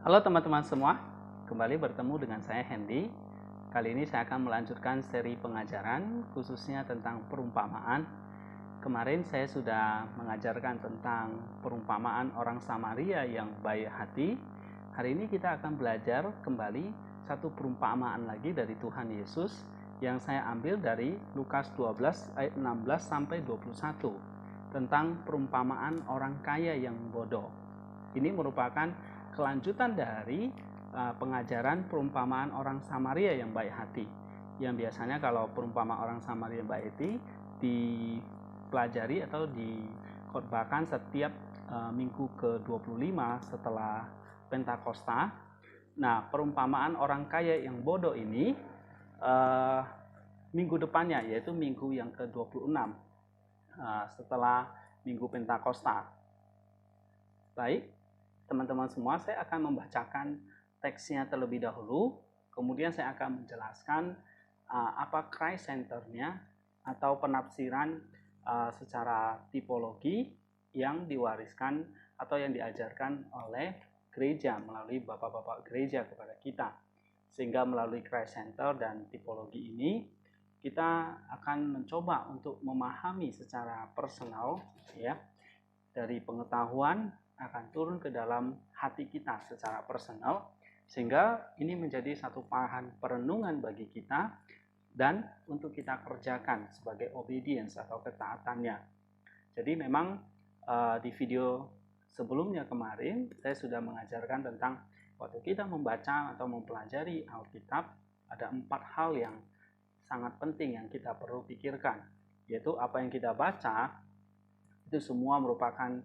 Halo teman-teman semua, kembali bertemu dengan saya Hendy. Kali ini saya akan melanjutkan seri pengajaran khususnya tentang perumpamaan. Kemarin saya sudah mengajarkan tentang perumpamaan orang Samaria yang baik hati. Hari ini kita akan belajar kembali satu perumpamaan lagi dari Tuhan Yesus yang saya ambil dari Lukas 12 ayat 16 sampai 21 tentang perumpamaan orang kaya yang bodoh. Ini merupakan kelanjutan dari pengajaran perumpamaan orang Samaria yang baik hati. Yang biasanya kalau perumpamaan orang Samaria yang baik hati dipelajari atau dikhotbahkan setiap minggu ke-25 setelah Pentakosta. Nah, perumpamaan orang kaya yang bodoh ini minggu depannya, yaitu minggu yang ke-26 setelah minggu Pentakosta. Baik, teman-teman semua, saya akan membacakan teksnya terlebih dahulu, kemudian saya akan menjelaskan apa Christ Center-nya atau penafsiran secara tipologi yang diwariskan atau yang diajarkan oleh gereja melalui bapak-bapak gereja kepada kita. Sehingga melalui Christ Center dan tipologi ini kita akan mencoba untuk memahami secara personal ya, dari pengetahuan akan turun ke dalam hati kita secara personal, sehingga ini menjadi satu bahan perenungan bagi kita dan untuk kita kerjakan sebagai obedience atau ketaatannya. Jadi memang di video sebelumnya kemarin saya sudah mengajarkan tentang waktu kita membaca atau mempelajari Alkitab ada 4 hal yang sangat penting yang kita perlu pikirkan, yaitu apa yang kita baca itu semua merupakan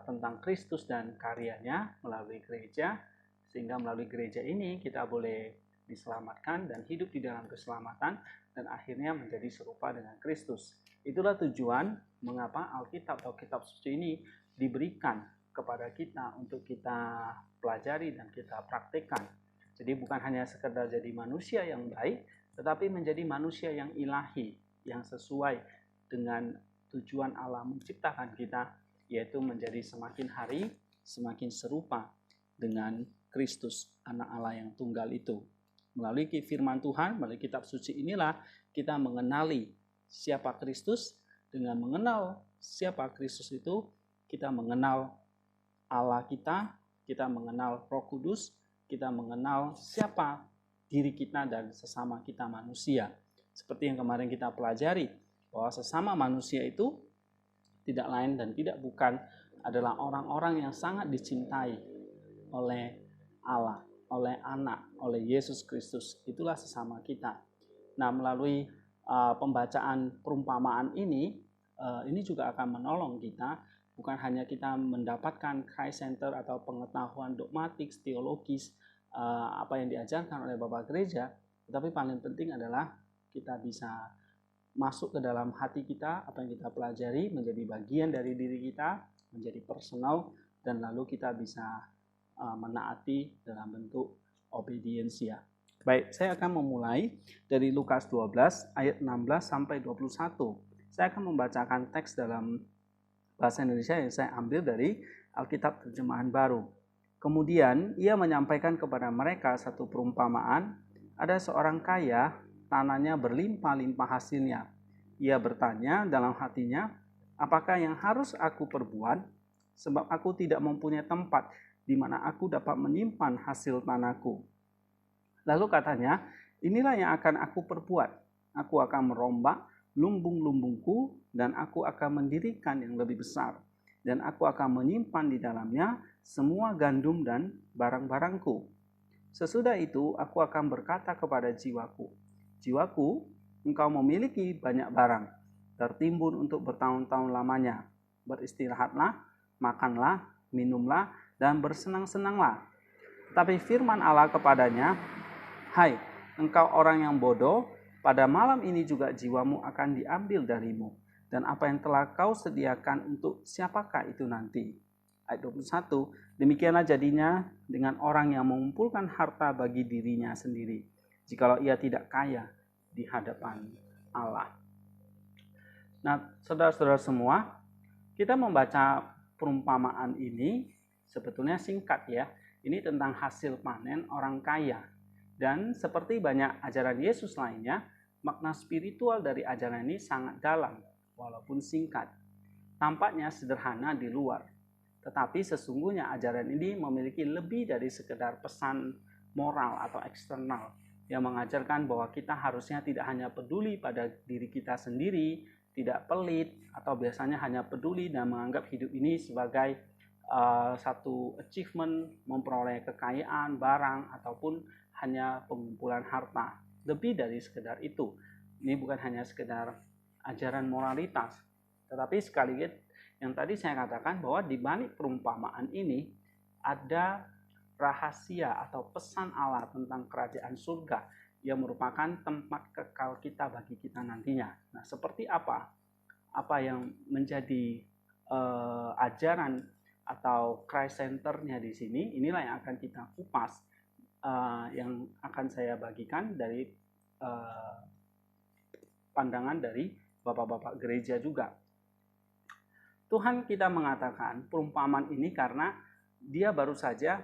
tentang Kristus dan karyanya melalui gereja, sehingga melalui gereja ini kita boleh diselamatkan dan hidup di dalam keselamatan dan akhirnya menjadi serupa dengan Kristus. Itulah tujuan mengapa Alkitab atau kitab suci ini diberikan kepada kita untuk kita pelajari dan kita praktikkan. Jadi bukan hanya sekedar jadi manusia yang baik, tetapi menjadi manusia yang ilahi, yang sesuai dengan tujuan Allah menciptakan kita, yaitu menjadi semakin hari semakin serupa dengan Kristus, anak Allah yang tunggal itu. Melalui firman Tuhan, melalui kitab suci inilah kita mengenali siapa Kristus. Dengan mengenal siapa Kristus itu, kita mengenal Allah kita mengenal Roh Kudus, kita mengenal siapa diri kita dan sesama kita manusia. Seperti yang kemarin kita pelajari, bahwa sesama manusia itu tidak lain dan tidak bukan adalah orang-orang yang sangat dicintai oleh Allah, oleh anak, oleh Yesus Kristus. Itulah sesama kita. Nah, melalui pembacaan perumpamaan ini juga akan menolong kita, bukan hanya kita mendapatkan Christ Center atau pengetahuan dogmatik, teologis, apa yang diajarkan oleh Bapak Gereja, tetapi paling penting adalah kita bisa masuk ke dalam hati kita, apa yang kita pelajari menjadi bagian dari diri kita, menjadi personal, dan lalu kita bisa menaati dalam bentuk obediensia. Baik, saya akan memulai dari Lukas 12 ayat 16 sampai 21. Saya akan membacakan teks dalam bahasa Indonesia yang saya ambil dari Alkitab Terjemahan Baru. Kemudian ia menyampaikan kepada mereka satu perumpamaan. Ada seorang kaya, tanahnya berlimpah-limpah hasilnya. Ia bertanya dalam hatinya, apakah yang harus aku perbuat? Sebab aku tidak mempunyai tempat di mana aku dapat menyimpan hasil tanahku. Lalu katanya, inilah yang akan aku perbuat. Aku akan merombak lumbung-lumbungku dan aku akan mendirikan yang lebih besar. Dan aku akan menyimpan di dalamnya semua gandum dan barang-barangku. Sesudah itu aku akan berkata kepada jiwaku, jiwaku, engkau memiliki banyak barang, tertimbun untuk bertahun-tahun lamanya. Beristirahatlah, makanlah, minumlah, dan bersenang-senanglah. Tapi firman Allah kepadanya, hai, engkau orang yang bodoh, pada malam ini juga jiwamu akan diambil darimu. Dan apa yang telah kau sediakan untuk siapakah itu nanti? Ayat 21, demikianlah jadinya dengan orang yang mengumpulkan harta bagi dirinya sendiri, jikalau ia tidak kaya di hadapan Allah. Nah, saudara-saudara semua, kita membaca perumpamaan ini sebetulnya singkat ya. Ini tentang hasil panen orang kaya. Dan seperti banyak ajaran Yesus lainnya, makna spiritual dari ajaran ini sangat dalam, walaupun singkat. Tampaknya sederhana di luar, tetapi sesungguhnya ajaran ini memiliki lebih dari sekedar pesan moral atau eksternal yang mengajarkan bahwa kita harusnya tidak hanya peduli pada diri kita sendiri, tidak pelit, atau biasanya hanya peduli dan menganggap hidup ini sebagai satu achievement, memperoleh kekayaan, barang, ataupun hanya pengumpulan harta. Lebih dari sekedar itu. Ini bukan hanya sekedar ajaran moralitas, tetapi sekaligus yang tadi saya katakan bahwa di balik perumpamaan ini ada rahasia atau pesan Allah tentang kerajaan surga yang merupakan tempat kekal kita bagi kita nantinya. Nah, seperti apa? Apa yang menjadi ajaran atau Christ Center-nya di sini? Inilah yang akan kita kupas, yang akan saya bagikan dari pandangan dari bapak-bapak gereja juga. Tuhan kita mengatakan perumpamaan ini karena dia baru saja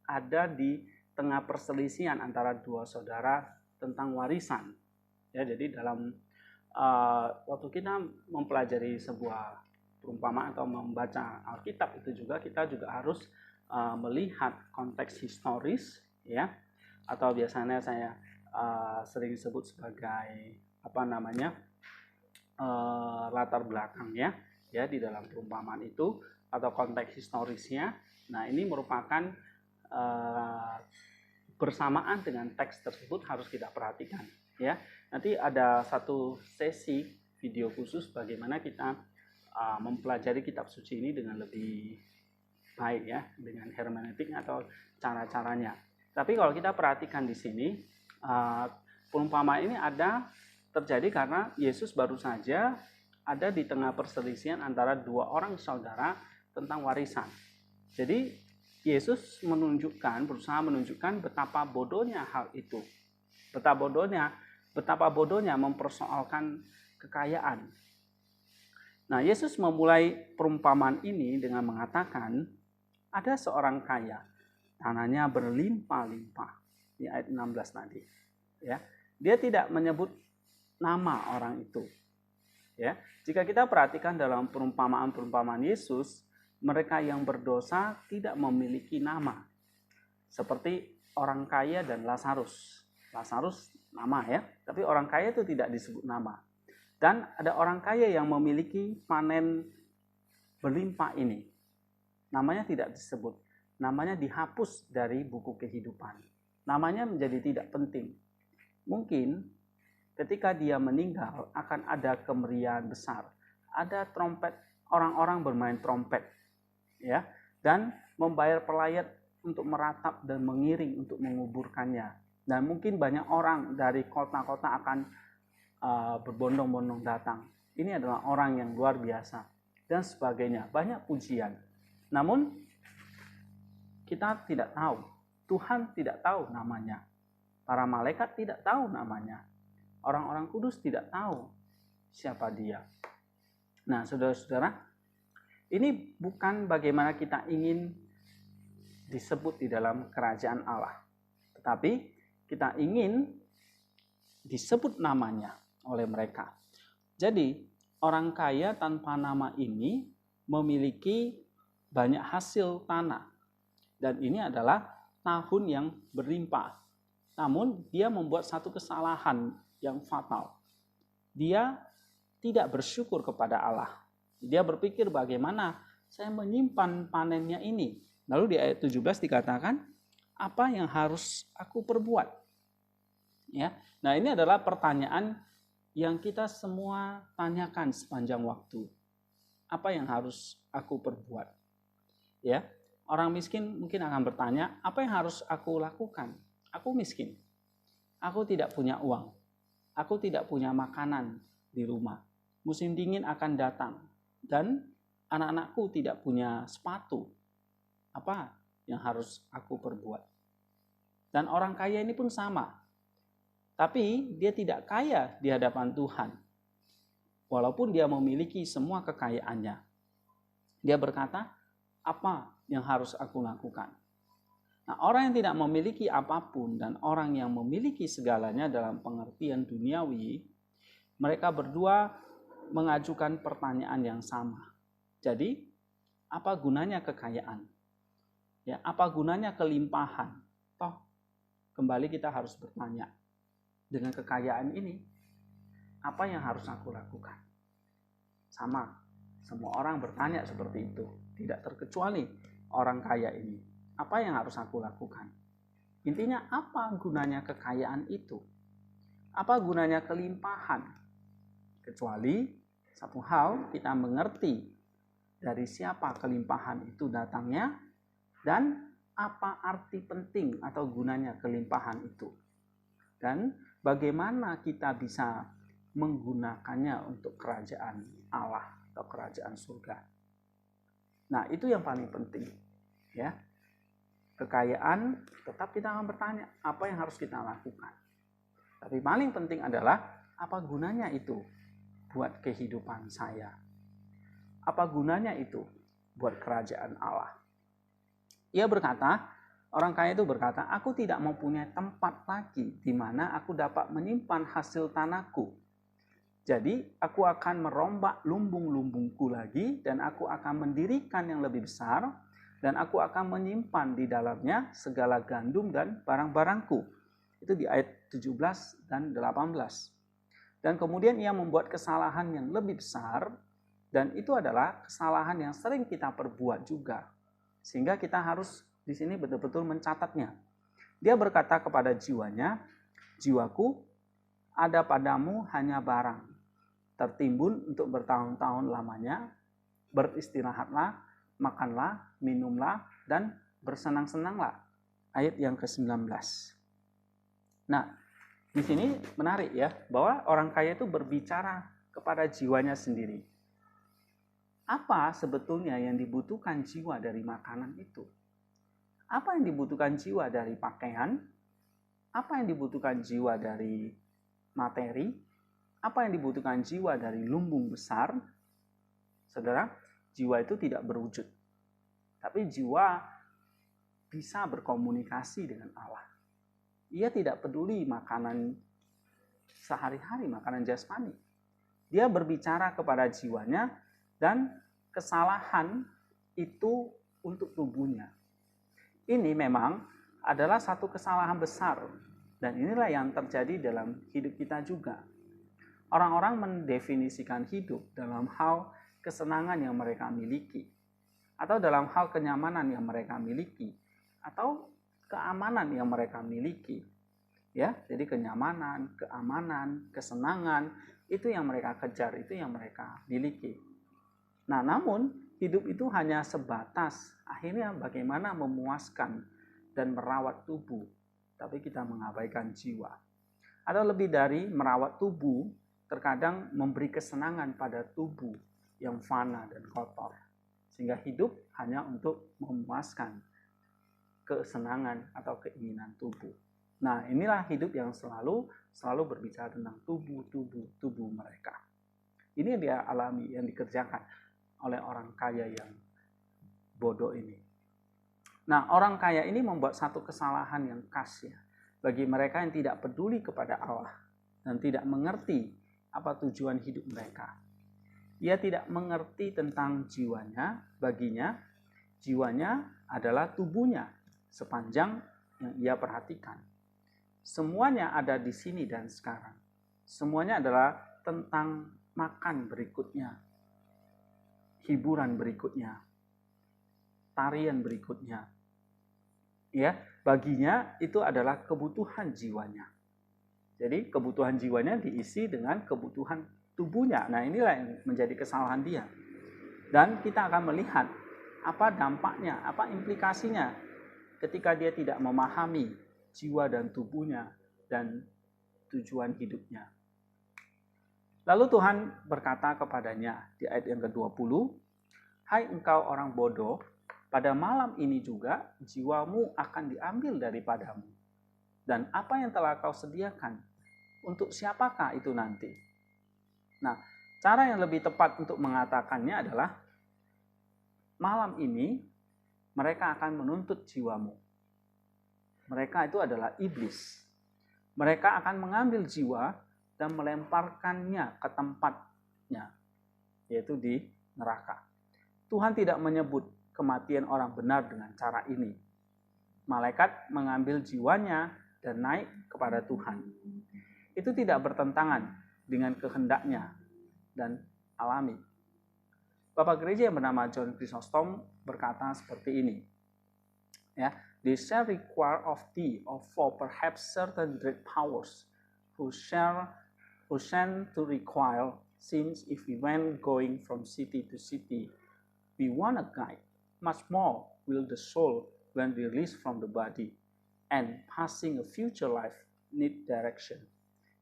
ada di tengah perselisihan antara dua saudara tentang warisan. Ya, jadi dalam waktu kita mempelajari sebuah perumpamaan atau membaca Alkitab itu kita juga harus melihat konteks historis, ya, atau biasanya saya sering sebut sebagai latar belakangnya, ya, di dalam perumpamaan itu atau konteks historisnya. Nah, ini merupakan bersamaan dengan teks tersebut harus kita perhatikan, ya. Nanti ada satu sesi video khusus bagaimana kita mempelajari kitab suci ini dengan lebih baik, ya, dengan hermeneutik atau cara-caranya. Tapi kalau kita perhatikan di sini, perumpamaan ini ada terjadi karena Yesus baru saja ada di tengah perselisihan antara dua orang saudara tentang warisan. Jadi Yesus berusaha menunjukkan betapa bodohnya hal itu. Betapa bodohnya mempersoalkan kekayaan. Nah, Yesus memulai perumpamaan ini dengan mengatakan, ada seorang kaya, tanahnya berlimpah-limpah, di ayat 16 tadi. Ya, dia tidak menyebut nama orang itu. Ya, jika kita perhatikan dalam perumpamaan Yesus, mereka yang berdosa tidak memiliki nama. Seperti orang kaya dan Lazarus. Lazarus nama, ya, tapi orang kaya itu tidak disebut nama. Dan ada orang kaya yang memiliki panen berlimpah ini. Namanya tidak disebut. Namanya dihapus dari buku kehidupan. Namanya menjadi tidak penting. Mungkin ketika dia meninggal akan ada kemeriahan besar. Ada trompet, orang-orang bermain trompet, ya, dan membayar pelayat untuk meratap dan mengiring untuk menguburkannya. Dan mungkin banyak orang dari kota-kota akan berbondong-bondong datang. Ini adalah orang yang luar biasa dan sebagainya. Banyak pujian. Namun kita tidak tahu. Tuhan tidak tahu namanya. Para malaikat tidak tahu namanya. Orang-orang kudus tidak tahu siapa dia. Nah, saudara-saudara, ini bukan bagaimana kita ingin disebut di dalam kerajaan Allah. Tetapi kita ingin disebut namanya oleh mereka. Jadi, orang kaya tanpa nama ini memiliki banyak hasil tanah. Dan ini adalah tahun yang berlimpah. Namun, dia membuat satu kesalahan yang fatal. Dia tidak bersyukur kepada Allah. Dia berpikir bagaimana saya menyimpan panennya ini. Lalu di ayat 17 dikatakan, apa yang harus aku perbuat? Ya. Nah, ini adalah pertanyaan yang kita semua tanyakan sepanjang waktu. Apa yang harus aku perbuat? Ya. Orang miskin mungkin akan bertanya, apa yang harus aku lakukan? Aku miskin. Aku tidak punya uang. Aku tidak punya makanan di rumah. Musim dingin akan datang. Dan anak-anakku tidak punya sepatu. Apa yang harus aku perbuat? Dan orang kaya ini pun sama. Tapi dia tidak kaya di hadapan Tuhan. Walaupun dia memiliki semua kekayaannya. Dia berkata, apa yang harus aku lakukan? Nah, orang yang tidak memiliki apapun dan orang yang memiliki segalanya dalam pengertian duniawi, mereka berdua mengajukan pertanyaan yang sama. Jadi, apa gunanya kekayaan? Ya, apa gunanya kelimpahan? Toh, kembali kita harus bertanya, dengan kekayaan ini, apa yang harus aku lakukan? Sama, semua orang bertanya seperti itu, tidak terkecuali orang kaya ini. Apa yang harus aku lakukan? Intinya, apa gunanya kekayaan itu? Apa gunanya kelimpahan? Kecuali satu hal, kita mengerti dari siapa kelimpahan itu datangnya dan apa arti penting atau gunanya kelimpahan itu. Dan bagaimana kita bisa menggunakannya untuk kerajaan Allah atau kerajaan surga. Nah, itu yang paling penting, ya. Kekayaan, tetap kita akan bertanya, apa yang harus kita lakukan? Tapi paling penting adalah, apa gunanya itu buat kehidupan saya? Apa gunanya itu buat kerajaan Allah? Ia berkata, orang kaya itu berkata, aku tidak mempunyai tempat lagi di mana aku dapat menyimpan hasil tanahku. Jadi, aku akan merombak lumbung-lumbungku lagi, dan aku akan mendirikan yang lebih besar, dan aku akan menyimpan di dalamnya segala gandum dan barang-barangku. Itu di ayat 17 dan 18. Dan kemudian ia membuat kesalahan yang lebih besar, dan itu adalah kesalahan yang sering kita perbuat juga. Sehingga kita harus di sini betul-betul mencatatnya. Dia berkata kepada jiwanya, jiwaku, ada padamu hanya barang, tertimbun untuk bertahun-tahun lamanya, beristirahatlah, makanlah, minumlah, dan bersenang-senanglah. Ayat yang ke-19. Nah, di sini menarik ya, bahwa orang kaya itu berbicara kepada jiwanya sendiri. Apa sebetulnya yang dibutuhkan jiwa dari makanan itu? Apa yang dibutuhkan jiwa dari pakaian? Apa yang dibutuhkan jiwa dari materi? Apa yang dibutuhkan jiwa dari lumbung besar? Saudara, jiwa itu tidak berwujud. Tapi jiwa bisa berkomunikasi dengan Allah. Ia tidak peduli makanan sehari-hari, makanan jasmani. Dia berbicara kepada jiwanya dan kesalahan itu untuk tubuhnya. Ini memang adalah satu kesalahan besar. Dan inilah yang terjadi dalam hidup kita juga. Orang-orang mendefinisikan hidup dalam hal kesenangan yang mereka miliki, atau dalam hal kenyamanan yang mereka miliki, atau keamanan yang mereka miliki. Ya, jadi kenyamanan, keamanan, kesenangan, itu yang mereka kejar, itu yang mereka miliki. Nah, namun hidup itu hanya sebatas akhirnya bagaimana memuaskan dan merawat tubuh, tapi kita mengabaikan jiwa. Atau lebih dari merawat tubuh, terkadang memberi kesenangan pada tubuh yang fana dan kotor, sehingga hidup hanya untuk memuaskan kesenangan atau keinginan tubuh. Nah, inilah hidup yang selalu berbicara tentang tubuh mereka. Ini yang dia alami, yang dikerjakan oleh orang kaya yang bodoh ini. Nah, orang kaya ini membuat satu kesalahan yang khas ya, bagi mereka yang tidak peduli kepada Allah dan tidak mengerti apa tujuan hidup mereka. Ia tidak mengerti tentang jiwanya, baginya jiwanya adalah tubuhnya sepanjang yang ia perhatikan. Semuanya ada di sini dan sekarang. Semuanya adalah tentang makan berikutnya, hiburan berikutnya, tarian berikutnya. Ya, baginya itu adalah kebutuhan jiwanya. Jadi kebutuhan jiwanya diisi dengan kebutuhan tubuhnya. Nah, inilah yang menjadi kesalahan dia. Dan kita akan melihat apa dampaknya, apa implikasinya ketika dia tidak memahami jiwa dan tubuhnya dan tujuan hidupnya. Lalu Tuhan berkata kepadanya di ayat yang ke-20, "Hai engkau orang bodoh, pada malam ini juga jiwamu akan diambil daripadamu. Dan apa yang telah kau sediakan, untuk siapakah itu nanti?" Nah, cara yang lebih tepat untuk mengatakannya adalah, malam ini mereka akan menuntut jiwamu. Mereka itu adalah iblis. Mereka akan mengambil jiwa dan melemparkannya ke tempatnya, yaitu di neraka. Tuhan tidak menyebut kematian orang benar dengan cara ini. Malaikat mengambil jiwanya dan naik kepada Tuhan. Itu tidak bertentangan dengan kehendaknya dan alami. Bapak gereja yang bernama John Chrysostom berkata seperti ini. Ya, they shall require of thee or for perhaps certain great powers who send to require, since if we went going from city to city, we want a guide, much more will the soul when released from the body and passing a future life need direction.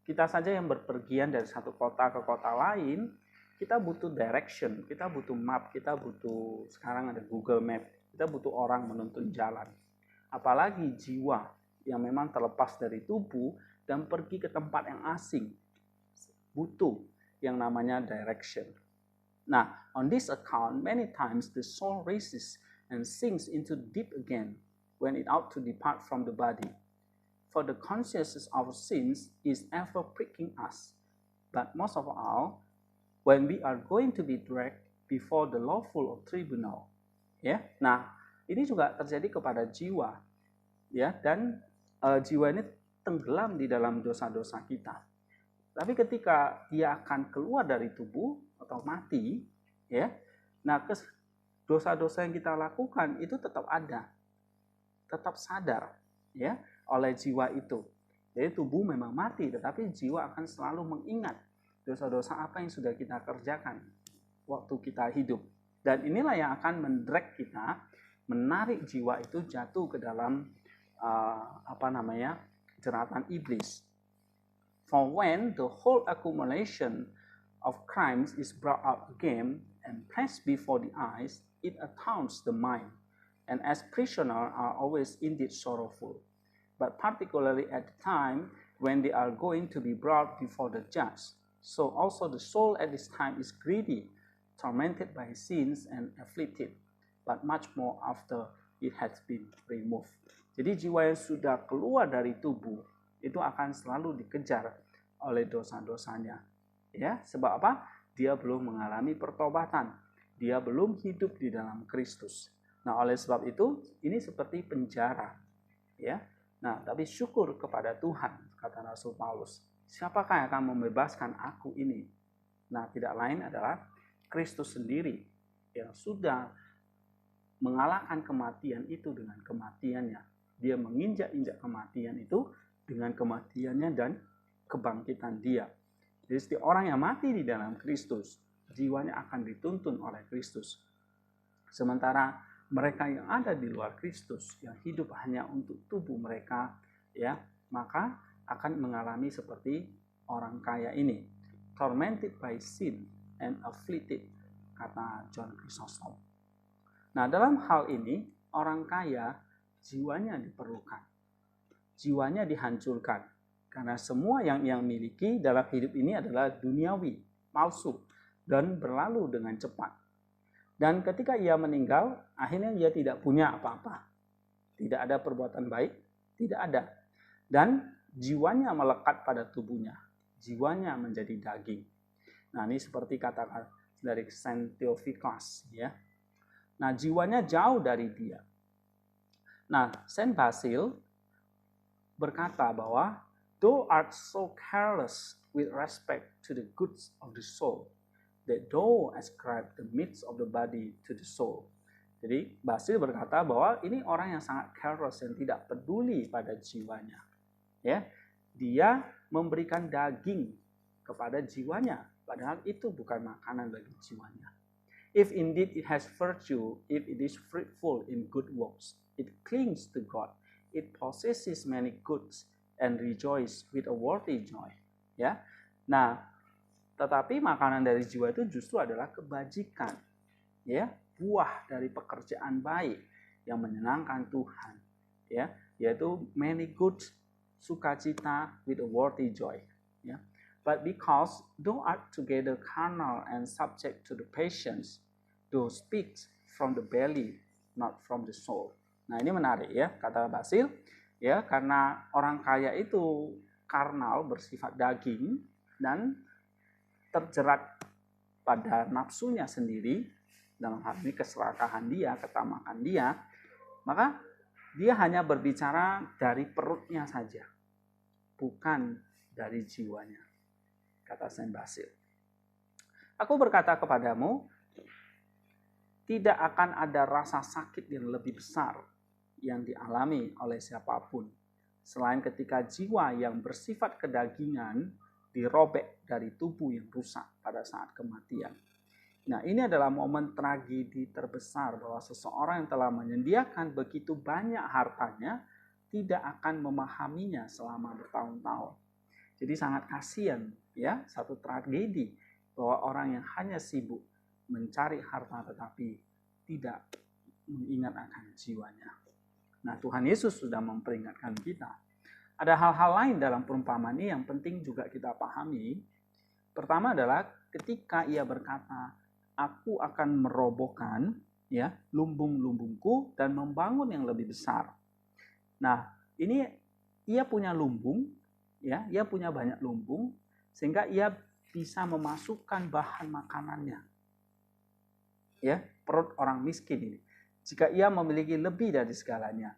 Kita saja yang berpergian dari satu kota ke kota lain, kita butuh direction, kita butuh map, kita butuh, sekarang ada Google Map, kita butuh orang menuntun jalan. Apalagi jiwa yang memang terlepas dari tubuh dan pergi ke tempat yang asing, butuh yang namanya direction. Nah, on this account, many times the soul races and sinks into deep again when it ought to depart from the body. For the consciousness of sins is ever pricking us. But most of all, when we are going to be dragged before the lawful tribunal. Ya, nah ini juga terjadi kepada jiwa, ya, dan jiwa ini tenggelam di dalam dosa-dosa kita. Tapi ketika dia akan keluar dari tubuh atau mati, ya, nah dosa-dosa yang kita lakukan itu tetap ada, tetap sadar, ya, oleh jiwa itu. Jadi tubuh memang mati, tetapi jiwa akan selalu mengingat dosa-dosa apa yang sudah kita kerjakan waktu kita hidup. Dan inilah yang akan mendrag kita, menarik jiwa itu jatuh ke dalam jeratan iblis. For when the whole accumulation of crimes is brought out again and placed before the eyes, it astounds the mind, and as prisoners are always indeed sorrowful, but particularly at the time when they are going to be brought before the judge. So also the soul at this time is greedy, tormented by sins and afflicted, but much more after it has been removed. Jadi jiwa yang sudah keluar dari tubuh itu akan selalu dikejar oleh dosa-dosanya. Ya, sebab apa? Dia belum mengalami pertobatan. Dia belum hidup di dalam Kristus. Nah, oleh sebab itu ini seperti penjara. Ya. Nah, tapi syukur kepada Tuhan, kata Rasul Paulus. Siapakah yang akan membebaskan aku ini? Nah, tidak lain adalah Kristus sendiri yang sudah mengalahkan kematian itu dengan kematiannya. Dia menginjak-injak kematian itu dengan kematiannya dan kebangkitan dia. Jadi setiap orang yang mati di dalam Kristus, jiwanya akan dituntun oleh Kristus. Sementara mereka yang ada di luar Kristus, yang hidup hanya untuk tubuh mereka, ya, maka akan mengalami seperti orang kaya ini, tormented by sin and afflicted, kata John Chrysostom. Nah, dalam hal ini orang kaya jiwanya diperlukan, jiwanya dihancurkan, karena semua yang ia miliki dalam hidup ini adalah duniawi, palsu, dan berlalu dengan cepat. Dan ketika ia meninggal, akhirnya ia tidak punya apa-apa. Tidak ada perbuatan baik, tidak ada. Dan jiwanya melekat pada tubuhnya. Jiwanya menjadi daging. Nah, ini seperti kata dari Saint Theophilus, ya. Nah, jiwanya jauh dari dia. Nah, Saint Basil berkata bahwa thou art so careless with respect to the goods of the soul, that thou ascribe the meats of the body to the soul. Jadi Basil berkata bahwa ini orang yang sangat careless, yang tidak peduli pada jiwanya. Ya, dia memberikan daging kepada jiwanya, padahal itu bukan makanan bagi jiwanya. If indeed it has virtue, if it is fruitful in good works, it clings to God, it possesses many goods, and rejoice with a worthy joy. Ya, nah, tetapi makanan dari jiwa itu justru adalah kebajikan, ya, buah dari pekerjaan baik yang menyenangkan Tuhan, ya, yaitu many goods, sukacita with a worthy joy, ya. But because thou art together carnal and subject to the passions, thou speaks from the belly, not from the soul. Nah, ini menarik, ya, kata Basil. Ya, karena orang kaya itu karnal, bersifat daging dan terjerat pada nafsunya sendiri, dalam hal ini keserakahan dia, ketamakan dia, maka dia hanya berbicara dari perutnya saja, bukan dari jiwanya, kata Saint Basil. Aku berkata kepadamu, tidak akan ada rasa sakit yang lebih besar yang dialami oleh siapapun, selain ketika jiwa yang bersifat kedagingan dirobek dari tubuh yang rusak pada saat kematian. Nah, ini adalah momen tragedi terbesar bahwa seseorang yang telah menyediakan begitu banyak hartanya tidak akan memahaminya selama bertahun-tahun. Jadi sangat kasihan, ya, satu tragedi bahwa orang yang hanya sibuk mencari harta tetapi tidak mengingat akan jiwanya. Nah, Tuhan Yesus sudah memperingatkan kita. Ada hal-hal lain dalam perumpamaan ini yang penting juga kita pahami. Pertama adalah ketika ia berkata, aku akan merobohkan ya lumbung-lumbungku dan membangun yang lebih besar. Nah, ini ia punya lumbung, ya, ia punya banyak lumbung sehingga ia bisa memasukkan bahan makanannya. Ya, perut orang miskin ini. Jika ia memiliki lebih dari segalanya,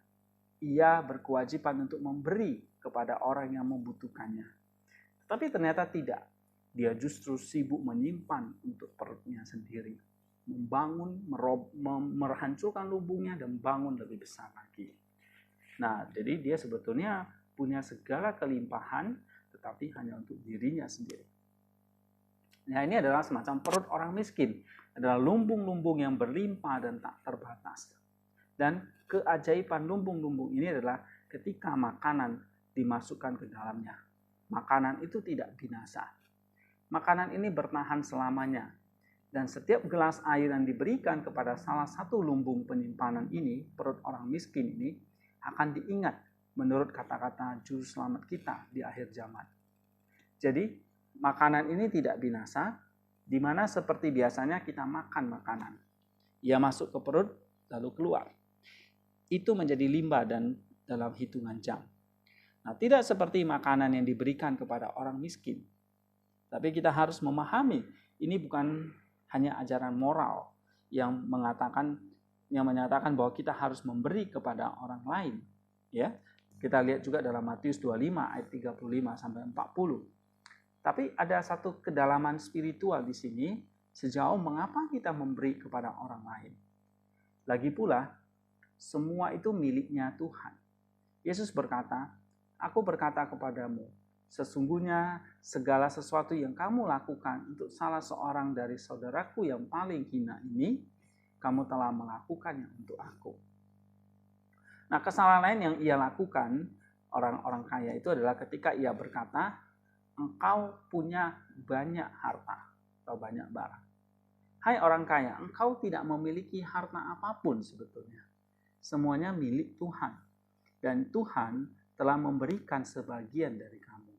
ia berkewajiban untuk memberi kepada orang yang membutuhkannya. Tapi ternyata tidak. Dia justru sibuk menyimpan untuk perutnya sendiri. Membangun, menghancurkan lumbungnya dan bangun lebih besar lagi. Nah, jadi dia sebetulnya punya segala kelimpahan, tetapi hanya untuk dirinya sendiri. Nah, ini adalah semacam perut orang miskin. Adalah lumbung-lumbung yang berlimpah dan tak terbatas. Dan keajaiban lumbung-lumbung ini adalah ketika makanan dimasukkan ke dalamnya. Makanan itu tidak binasa. Makanan ini bertahan selamanya. Dan setiap gelas air yang diberikan kepada salah satu lumbung penyimpanan ini, perut orang miskin ini, akan diingat menurut kata-kata juru selamat kita di akhir zaman. Jadi, makanan ini tidak binasa, di mana seperti biasanya kita makan makanan. Ia masuk ke perut, lalu keluar. Itu menjadi limbah dan dalam hitungan jam. Nah, tidak seperti makanan yang diberikan kepada orang miskin. Tapi kita harus memahami, ini bukan hanya ajaran moral yang menyatakan bahwa kita harus memberi kepada orang lain. Ya, kita lihat juga dalam Matius 25 ayat 35 sampai 40. Tapi ada satu kedalaman spiritual di sini sejauh mengapa kita memberi kepada orang lain. Lagi pula, semua itu miliknya Tuhan. Yesus berkata, aku berkata kepadamu, sesungguhnya segala sesuatu yang kamu lakukan untuk salah seorang dari saudaraku yang paling hina ini, kamu telah melakukannya untuk aku. Nah, kesalahan lain yang ia lakukan, orang-orang kaya itu adalah ketika ia berkata, engkau punya banyak harta atau banyak barang. Hai orang kaya, engkau tidak memiliki harta apapun sebetulnya. Semuanya milik Tuhan. Dan Tuhan telah memberikan sebagian dari kamu.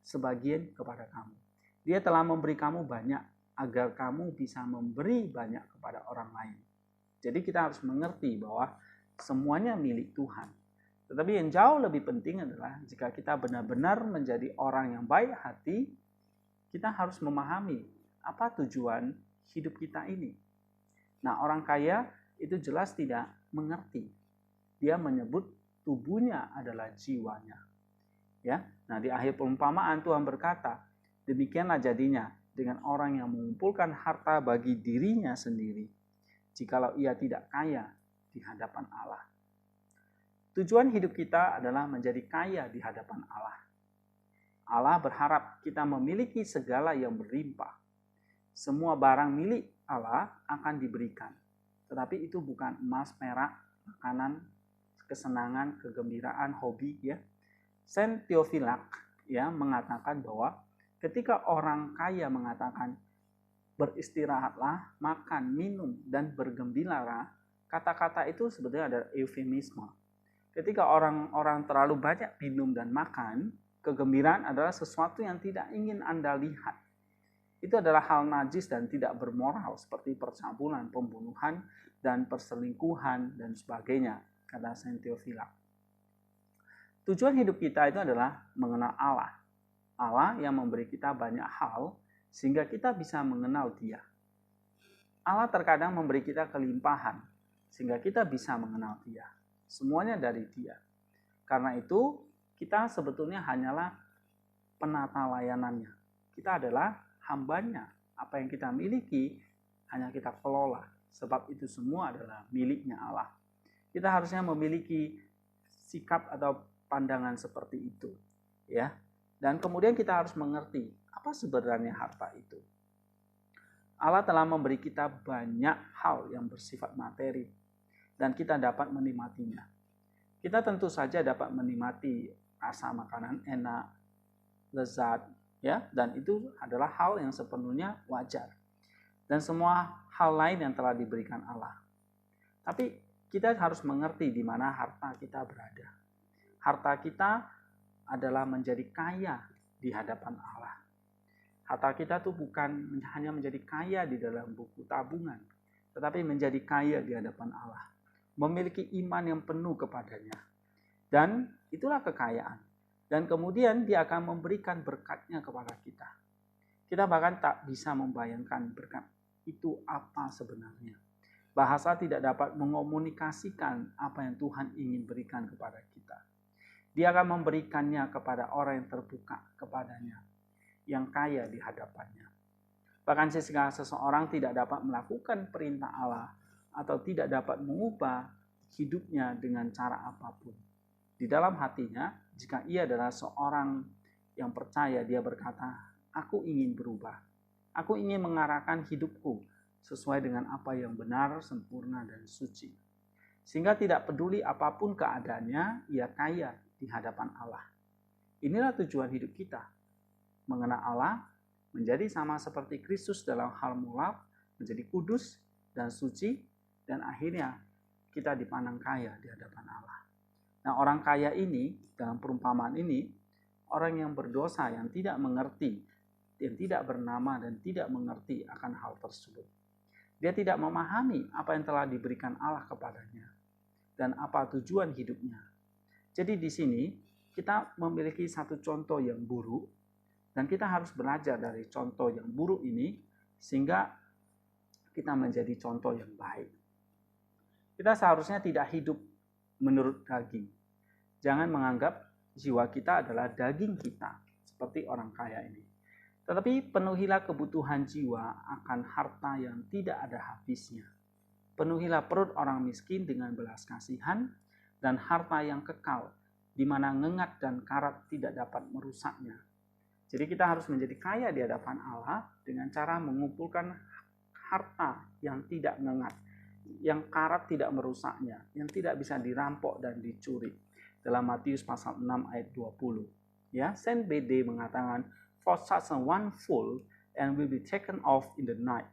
Sebagian kepada kamu. Dia telah memberi kamu banyak agar kamu bisa memberi banyak kepada orang lain. Jadi kita harus mengerti bahwa semuanya milik Tuhan. Tetapi yang jauh lebih penting adalah jika kita benar-benar menjadi orang yang baik hati, kita harus memahami apa tujuan hidup kita ini. Nah, orang kaya itu jelas tidak mengerti. Dia menyebut tubuhnya adalah jiwanya. Ya. Nah, di akhir perumpamaan Tuhan berkata, demikianlah jadinya dengan orang yang mengumpulkan harta bagi dirinya sendiri, jikalau ia tidak kaya di hadapan Allah. Tujuan hidup kita adalah menjadi kaya di hadapan Allah. Allah berharap kita memiliki segala yang berlimpah. Semua barang milik Allah akan diberikan. Tetapi itu bukan emas, perak, makanan, kesenangan, kegembiraan, hobi, ya. Saint Theophilak ya mengatakan bahwa ketika orang kaya mengatakan beristirahatlah, makan, minum, dan bergembiralah, kata-kata itu sebetulnya ada eufemisme. Ketika orang-orang terlalu banyak minum dan makan, kegembiraan adalah sesuatu yang tidak ingin Anda lihat. Itu adalah hal najis dan tidak bermoral seperti percabulan, pembunuhan, dan perselingkuhan dan sebagainya, kata Saint Theophilak. Tujuan hidup kita itu adalah mengenal Allah. Allah yang memberi kita banyak hal sehingga kita bisa mengenal Dia. Allah terkadang memberi kita kelimpahan sehingga kita bisa mengenal Dia. Semuanya dari Dia. Karena itu kita sebetulnya hanyalah penata layanannya. Kita adalah hambanya. Apa yang kita miliki hanya kita kelola. Sebab itu semua adalah miliknya Allah. Kita harusnya memiliki sikap atau pandangan seperti itu. Ya. Dan kemudian kita harus mengerti apa sebenarnya harta itu. Allah telah memberi kita banyak hal yang bersifat materi. Dan kita dapat menikmatinya. Kita tentu saja dapat menikmati rasa makanan enak, lezat, ya, dan itu adalah hal yang sepenuhnya wajar. Dan semua hal lain yang telah diberikan Allah. Tapi kita harus mengerti di mana harta kita berada. Harta kita adalah menjadi kaya di hadapan Allah. Harta kita tuh bukan hanya menjadi kaya di dalam buku tabungan, tetapi menjadi kaya di hadapan Allah. Memiliki iman yang penuh kepadanya. Dan itulah kekayaan. Dan kemudian Dia akan memberikan berkatnya kepada kita. Kita bahkan tak bisa membayangkan berkat itu apa sebenarnya. Bahasa tidak dapat mengomunikasikan apa yang Tuhan ingin berikan kepada kita. Dia akan memberikannya kepada orang yang terbuka kepadanya, yang kaya di hadapannya. Bahkan jika seseorang tidak dapat melakukan perintah Allah atau tidak dapat mengubah hidupnya dengan cara apapun. Di dalam hatinya, jika ia adalah seorang yang percaya, dia berkata, aku ingin berubah. Aku ingin mengarahkan hidupku sesuai dengan apa yang benar, sempurna, dan suci. Sehingga tidak peduli apapun keadaannya, ia kaya di hadapan Allah. Inilah tujuan hidup kita. Mengenal Allah, menjadi sama seperti Kristus dalam hal mulaf, menjadi kudus dan suci, dan akhirnya kita dipandang kaya di hadapan Allah. Nah, orang kaya ini, dalam perumpamaan ini, orang yang berdosa, yang tidak mengerti, yang tidak bernama dan tidak mengerti akan hal tersebut. Dia tidak memahami apa yang telah diberikan Allah kepadanya dan apa tujuan hidupnya. Jadi di sini kita memiliki satu contoh yang buruk dan kita harus belajar dari contoh yang buruk ini sehingga kita menjadi contoh yang baik. Kita seharusnya tidak hidup menurut daging. Jangan menganggap jiwa kita adalah daging kita seperti orang kaya ini. Tetapi penuhilah kebutuhan jiwa akan harta yang tidak ada habisnya. Penuhilah perut orang miskin dengan belas kasihan dan harta yang kekal, di mana ngengat dan karat tidak dapat merusaknya. Jadi kita harus menjadi kaya di hadapan Allah dengan cara mengumpulkan harta yang tidak ngengat, yang karat tidak merusaknya, yang tidak bisa dirampok dan dicuri. Dalam Matius pasal 6 ayat 20. Ya, Saint Bede mengatakan, for such a one full and will be taken off in the night.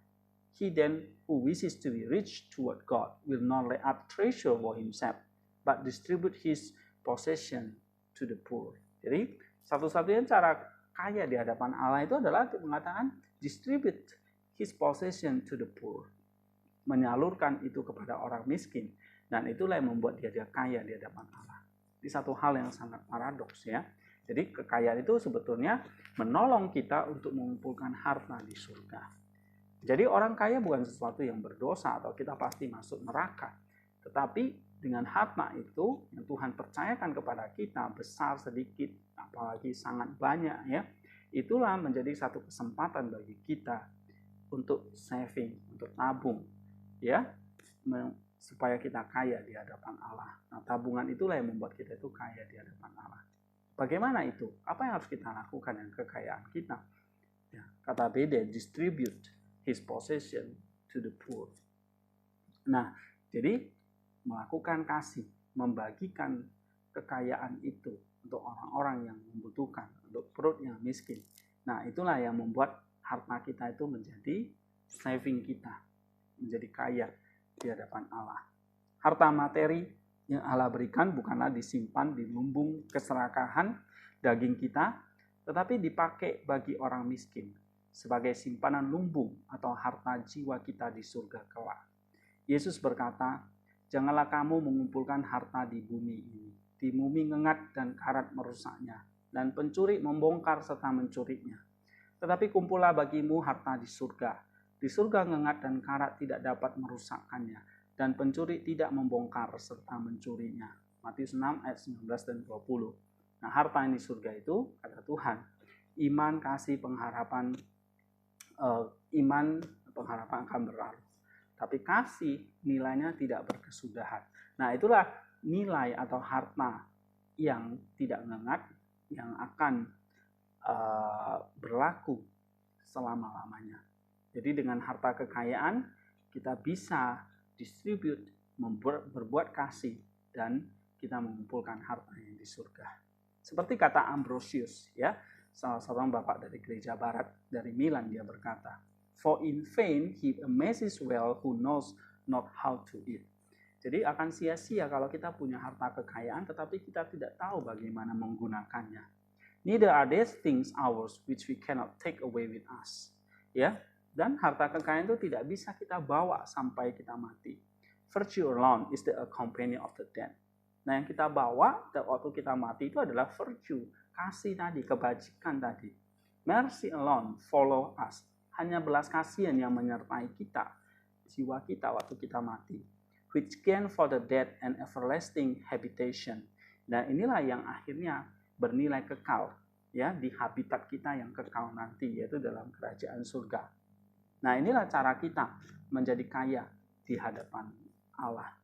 He then who wishes to be rich toward God will not lay up treasure for himself, but distribute his possession to the poor. Jadi satu-satunya cara kaya di hadapan Allah itu adalah mengatakan distribute his possession to the poor. Menyalurkan itu kepada orang miskin. Dan itulah yang membuat dia kaya di hadapan Allah. Ini satu hal yang sangat paradoks ya. Jadi kekayaan itu sebetulnya menolong kita untuk mengumpulkan harta di surga. Jadi orang kaya bukan sesuatu yang berdosa atau kita pasti masuk neraka. Tetapi dengan harta itu yang Tuhan percayakan kepada kita besar sedikit apalagi sangat banyak ya. Itulah menjadi satu kesempatan bagi kita untuk saving, untuk tabung ya. Supaya kita kaya di hadapan Allah. Nah, tabungan itulah yang membuat kita itu kaya di hadapan Allah. Bagaimana itu? Apa yang harus kita lakukan dengan kekayaan kita? Ya, kata Bede, distribute his possession to the poor. Nah, jadi melakukan kasih, membagikan kekayaan itu untuk orang-orang yang membutuhkan, untuk perut yang miskin. Nah, itulah yang membuat harta kita itu menjadi saving kita, menjadi kaya di hadapan Allah. Harta materi yang Allah berikan bukanlah disimpan di lumbung keserakahan daging kita, tetapi dipakai bagi orang miskin sebagai simpanan lumbung atau harta jiwa kita di surga kelak. Yesus berkata, Janganlah kamu mengumpulkan harta di bumi ini. Di bumi ngengat dan karat merusaknya, dan pencuri membongkar serta mencurinya. Tetapi kumpullah bagimu harta di surga. Di surga ngengat dan karat tidak dapat merusakkannya, dan pencuri tidak membongkar serta mencurinya. Matius 6 ayat 19 dan 20. Nah, harta yang di surga itu, kata Tuhan, iman, kasih, pengharapan, pengharapan akan berlalu. Tapi kasih nilainya tidak berkesudahan. Nah, itulah nilai atau harta yang tidak ngengat, yang akan berlaku selama-lamanya. Jadi dengan harta kekayaan kita bisa distribute, berbuat kasih, dan kita mengumpulkan harta yang di surga. Seperti kata Ambrosius, ya, salah seorang bapak dari gereja barat dari Milan, dia berkata, "For in vain he amazes well who knows not how to eat." Jadi akan sia-sia kalau kita punya harta kekayaan tetapi kita tidak tahu bagaimana menggunakannya. Neither are these things ours which we cannot take away with us. Ya, dan harta kekayaan itu tidak bisa kita bawa sampai kita mati. Virtue alone is the companion of the dead. Nah, yang kita bawa waktu kita mati itu adalah virtue, kasih tadi, kebajikan tadi. Mercy alone follow us. Hanya belas kasihan yang menyertai kita, jiwa kita waktu kita mati. Which gain for the dead and everlasting habitation. Dan inilah yang akhirnya bernilai kekal, ya, di habitat kita yang kekal nanti, yaitu dalam kerajaan surga. Nah, inilah cara kita menjadi kaya di hadapan Allah.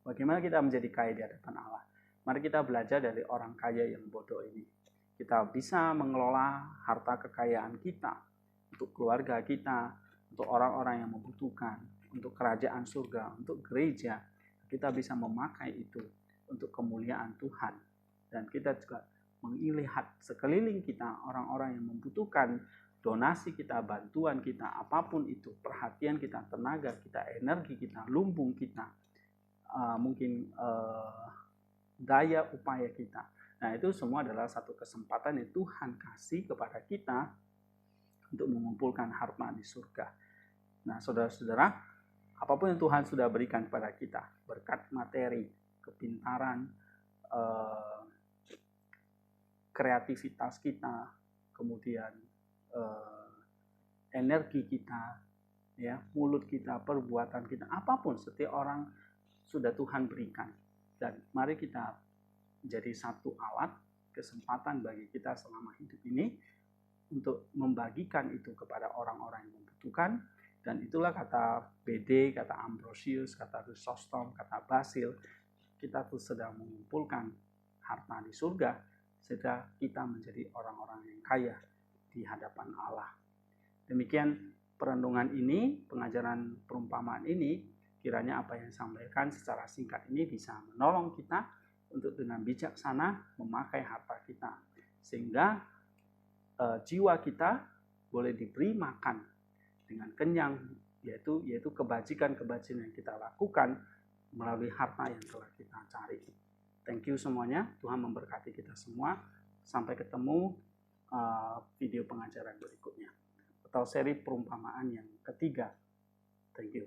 Bagaimana kita menjadi kaya di hadapan Allah? Mari kita belajar dari orang kaya yang bodoh ini. Kita bisa mengelola harta kekayaan kita untuk keluarga kita, untuk orang-orang yang membutuhkan, untuk kerajaan surga, untuk gereja. Kita bisa memakai itu untuk kemuliaan Tuhan. Dan kita juga melihat sekeliling kita orang-orang yang membutuhkan donasi kita, bantuan kita, apapun itu, perhatian kita, tenaga kita, energi kita, lumbung kita, mungkin daya upaya kita. Nah, itu semua adalah satu kesempatan yang Tuhan kasih kepada kita untuk mengumpulkan harta di surga. Nah, saudara-saudara, apapun yang Tuhan sudah berikan kepada kita, berkat materi, kepintaran, kreativitas kita, kemudian energi kita, ya, mulut kita, perbuatan kita, apapun setiap orang sudah Tuhan berikan. Dan mari kita jadi satu alat, kesempatan bagi kita selama hidup ini untuk membagikan itu kepada orang-orang yang membutuhkan. Dan itulah kata BD, kata Ambrosius, kata Chrysostom, kata Basil, kita tuh sedang mengumpulkan harta di surga sehingga kita menjadi orang-orang yang kaya di hadapan Allah. Demikian perenungan ini, pengajaran perumpamaan ini, kiranya apa yang disampaikan secara singkat ini bisa menolong kita untuk dengan bijaksana memakai harta kita, sehingga jiwa kita boleh diberi makan dengan kenyang, yaitu kebajikan-kebajikan yang kita lakukan melalui harta yang telah kita cari. Thank you semuanya, Tuhan memberkati kita semua. Sampai ketemu video pengajaran berikutnya atau seri perumpamaan yang ketiga. Thank you.